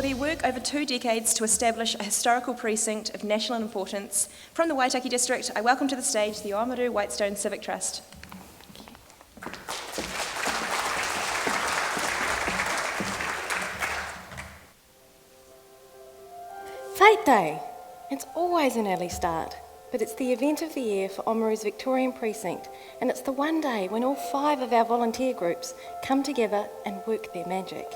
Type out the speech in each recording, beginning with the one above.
their work over 2 decades to establish a historical precinct of national importance, from the Waitaki district, I welcome to the stage the Oamaru Whitestone Civic Trust. Fete Day! It's always an early start, but it's the event of the year for Oamaru's Victorian precinct, and it's the one day when all 5 of our volunteer groups come together and work their magic.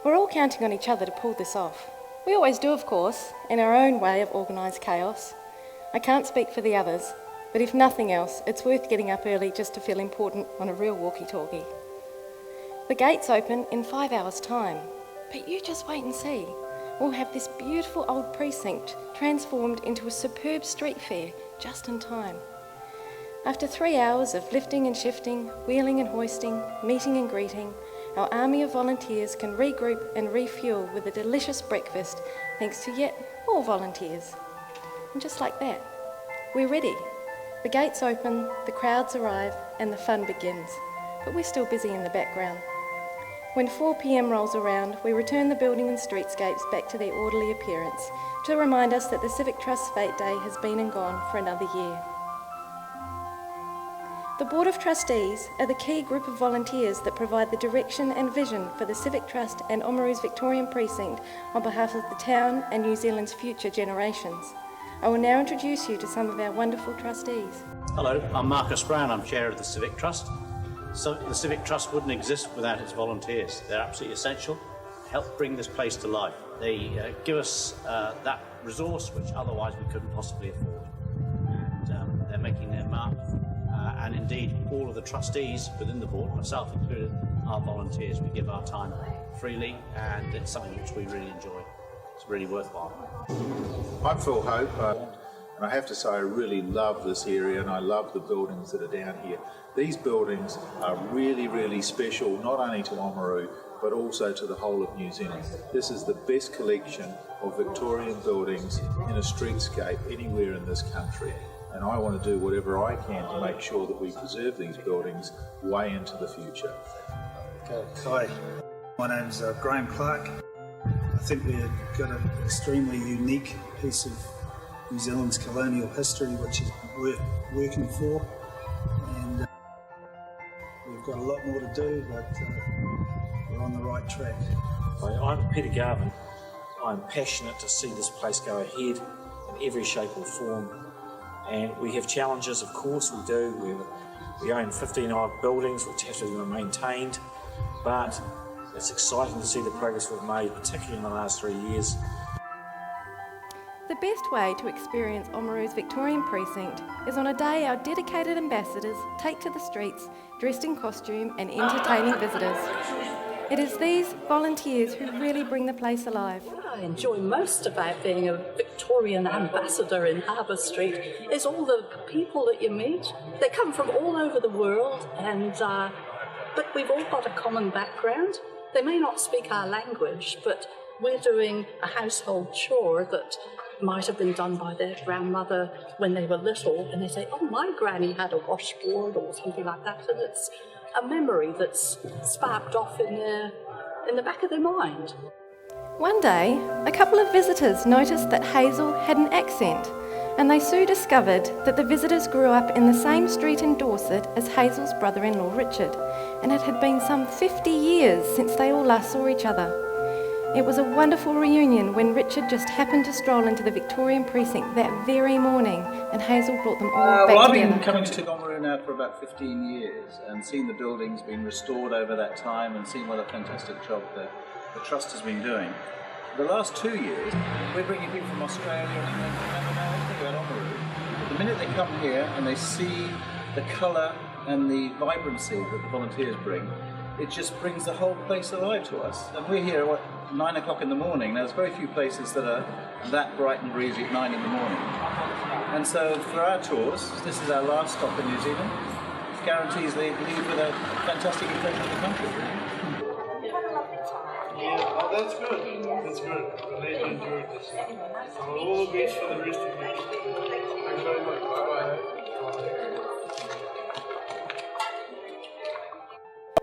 We're all counting on each other to pull this off. We always do, of course, in our own way of organised chaos. I can't speak for the others, but if nothing else, it's worth getting up early just to feel important on a real walkie-talkie. The gates open in 5 hours' time, but you just wait and see. We'll have this beautiful old precinct transformed into a superb street fair just in time. After 3 hours of lifting and shifting, wheeling and hoisting, meeting and greeting, our army of volunteers can regroup and refuel with a delicious breakfast thanks to yet more volunteers. And just like that, we're ready. The gates open, the crowds arrive, and the fun begins. But we're still busy in the background. When 4 p.m. rolls around, we return the building and streetscapes back to their orderly appearance to remind us that the Civic Trust Fete Day has been and gone for another year. The Board of Trustees are the key group of volunteers that provide the direction and vision for the Civic Trust and Oamaru's Victorian precinct on behalf of the town and New Zealand's future generations. I will now introduce you to some of our wonderful trustees. Hello, I'm Marcus Brown, I'm Chair of the Civic Trust. So the Civic Trust wouldn't exist without its volunteers. They're absolutely essential to help bring this place to life. They give us that resource which otherwise we couldn't possibly afford. And they're making their mark. And indeed, all of the trustees within the board, myself included, are volunteers. We give our time freely, and it's something which we really enjoy. It's really worthwhile. I'm Phil Hope, and I have to say I really love this area, and I love the buildings that are down here. These buildings are really, really special, not only to Oamaru, but also to the whole of New Zealand. This is the best collection of Victorian buildings in a streetscape anywhere in this country. And I want to do whatever I can to make sure that we preserve these buildings way into the future. Hi, my name's Graham Clark. I think we've got an extremely unique piece of New Zealand's colonial history which is worth working for, and we've got a lot more to do, but we're on the right track. Hi, I'm Peter Garvin. I'm passionate to see this place go ahead in every shape or form. And we have challenges, of course we do. We own 15 odd buildings which have to be maintained, but it's exciting to see the progress we've made, particularly in the last 3 years. The best way to experience Oamaru's Victorian precinct is on a day our dedicated ambassadors take to the streets, dressed in costume and entertaining visitors. It is these volunteers who really bring the place alive. What I enjoy most about being a Victorian Ambassador in Harbour Street is all the people that you meet. They come from all over the world, but we've all got a common background. They may not speak our language, but we're doing a household chore that might have been done by their grandmother when they were little, and they say, oh, my granny had a washboard or something like that, and it's a memory that's sparked off in the back of their mind. One day, a couple of visitors noticed that Hazel had an accent, and they soon discovered that the visitors grew up in the same street in Dorset as Hazel's brother-in-law Richard, and it had been some 50 years since they all last saw each other. It was a wonderful reunion when Richard just happened to stroll into the Victorian precinct that very morning, and Hazel brought them all back I've together. been coming to Oamaru now for about 15 years and seen the buildings being restored over that time and seen what a fantastic job the Trust has been doing. The last 2 years, we're bringing people from Australia and England who never know anything about Oamaru. But the minute they come here and they see the colour and the vibrancy that the volunteers bring, it just brings the whole place alive to us. And we're here at 9 o'clock in the morning. Now, there's very few places that are that bright and breezy at 9 in the morning. And so for our tours, this is our last stop in New Zealand. It guarantees they leave with a fantastic impression of the country. Yeah, oh, that's good. That's good. I'm glad you enjoyed this. All the best for the rest of you. Thanks very much. Bye-bye.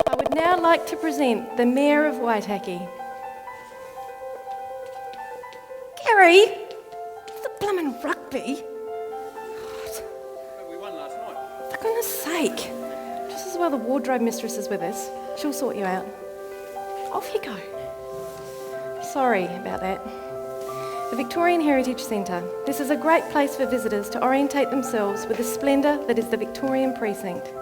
I would now like to present the Mayor of Waitaki. Gary! The bloomin' rugby! We won last night. For goodness sake. Just as well the wardrobe mistress is with us. She'll sort you out. Off you go. Sorry about that. The Victorian Heritage Centre. This is a great place for visitors to orientate themselves with the splendour that is the Victorian precinct.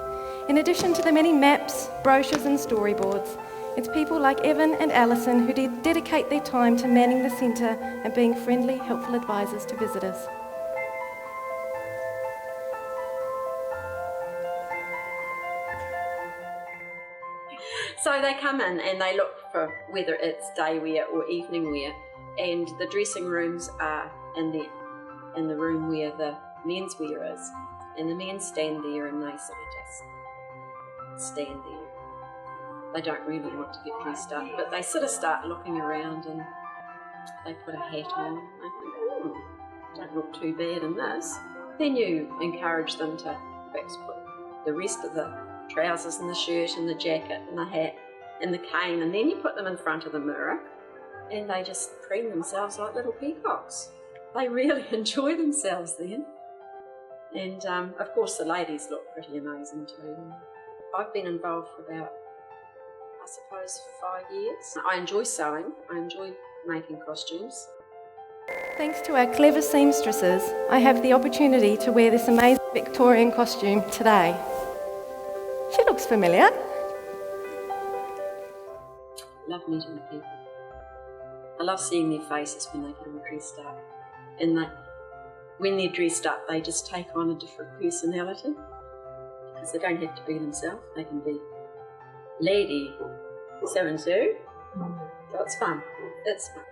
In addition to the many maps, brochures and storyboards, it's people like Evan and Alison who dedicate their time to manning the centre and being friendly, helpful advisors to visitors. So they come in and they look for whether it's day wear or evening wear, and the dressing rooms are in the room where the men's wear is, and the men stand there and they sort of just stand there. They don't really want to get dressed up, but they sort of start looking around and they put a hat on. They think, oh, don't look too bad in this. Then you encourage them to perhaps put the rest of the trousers and the shirt and the jacket and the hat and the cane, and then you put them in front of the mirror and they just preen themselves like little peacocks. They really enjoy themselves then. And of course the ladies look pretty amazing too. I've been involved for about, I suppose, 5 years. I enjoy sewing, I enjoy making costumes. Thanks to our clever seamstresses, I have the opportunity to wear this amazing Victorian costume today. She looks familiar. I love meeting people. I love seeing their faces when they get all dressed up. And when they're dressed up, they just take on a different personality. Because they don't have to be themselves, they can be lady so-and-so. So it's fun. It's fun.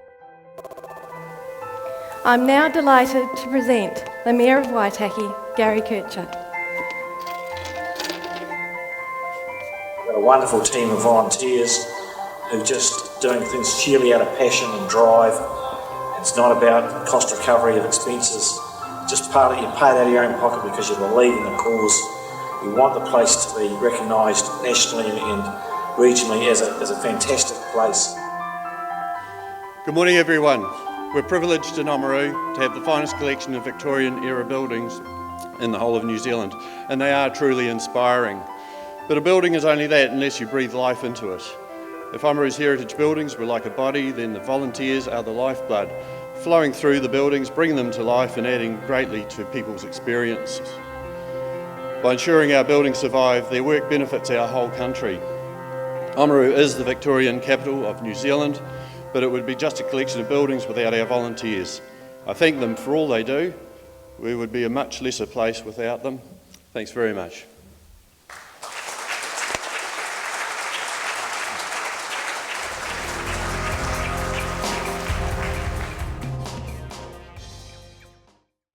I'm now delighted to present the Mayor of Waitaki, Gary Kircher. We've got a wonderful team of volunteers who are just doing things sheerly out of passion and drive. It's not about cost recovery of expenses, just part of you pay that out of your own pocket because you believe in the cause. We want the place to be recognised nationally and regionally as a fantastic place. Good morning, everyone. We're privileged in Oamaru to have the finest collection of Victorian era buildings in the whole of New Zealand, and they are truly inspiring. But a building is only that unless you breathe life into it. If Oamaru's heritage buildings were like a body, then the volunteers are the lifeblood, flowing through the buildings, bringing them to life and adding greatly to people's experiences. By ensuring our buildings survive, their work benefits our whole country. Oamaru is the Victorian capital of New Zealand, but it would be just a collection of buildings without our volunteers. I thank them for all they do. We would be a much lesser place without them. Thanks very much.